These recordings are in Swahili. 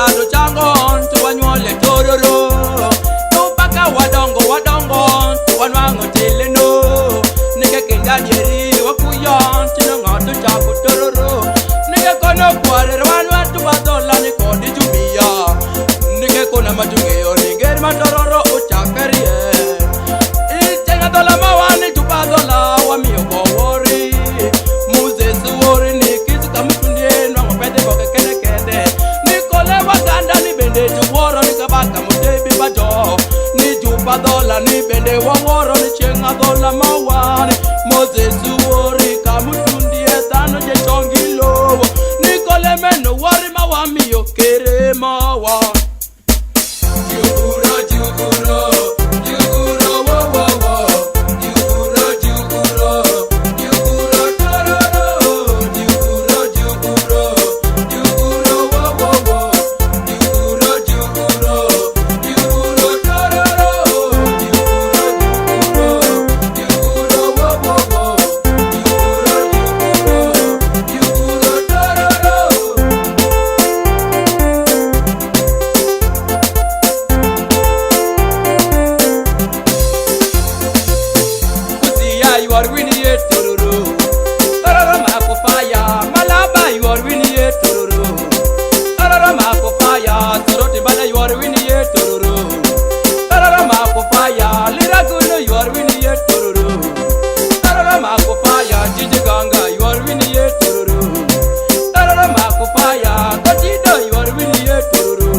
Ngado chango tuwanyole tororo Tupaka wadongo tuwanwango teleno Nige kenda nyeri wakuyon Tino ngado chaku tororo Nige kono kware rwanwa tubadola nikodi jumia Nige kona majungeyo ningeri matororo uchakarie Ichenga dola mawani tubadola wamiyo kowori Muze suwori nikizu kamutundie nwango pede boke kene kende Nikole waganda ni bende juworo nikabaka mutebi bajo Ni juba dola ni bende wangoro ni chenga dola mawani Muze suwori kamutundie tano je chongilo Nikole meno wari mawamiyo kere mawa Juguro, juguro You are winning it, Tururu. Tararama fire, Malaba, you are winning it, Tururu. Tararama fire, Toroti Bada, you are winning it, Tururu. Tararama fire, Liraguna, you are winning it, Tururu. Tararama fire, Jijiganga, you are winning it, Tururu. Tararama fire, Katido, you are winning it, Tururu.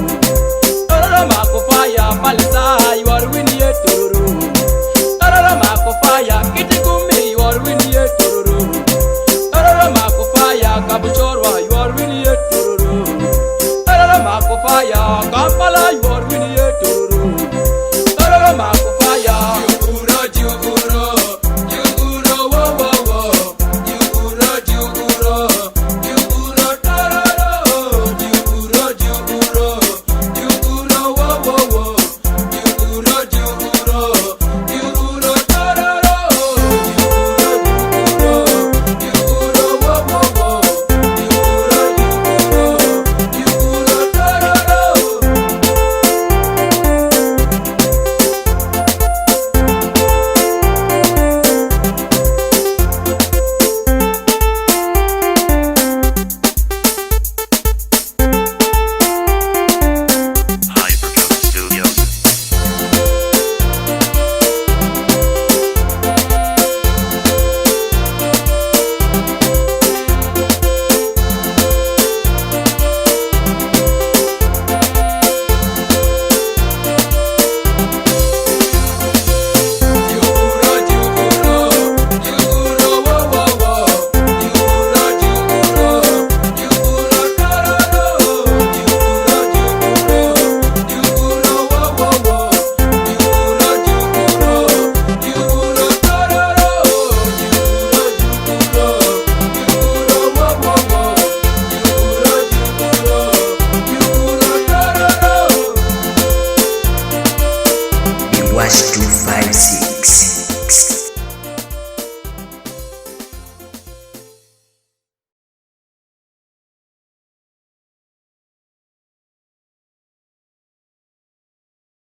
Tararama fire, Palisa, you are winning it, Tururu. Tararama fire, Kitikumi, you are winning it, Tururu. Tararama fire, Kabuchorwa, you are winning it, Tururu. Tararama fire, Kampala, you are winning it, Tururu. Tararama fire, Juguro, juguro, juguro, wo wo wo. Juguro, juguro, juguro, tararo. Juguro, juguro, juguro, wo wo wo. Juguro, juguro, juguro, tararo. Juguro, wo wo wo. Juguro, juguro, juguro, tararo. Hypercube Studios. Juguro, juguro, juguro, wo wo wo. Juguro, juguro, juguro, tararo. Juguro, juguro, juguro, wo wo wo. Juguro, juguro, juguro, tararo. Juguro, juguro, juguro, wo wo wo. Juguro, juguro, juguro, tararo. It was 256.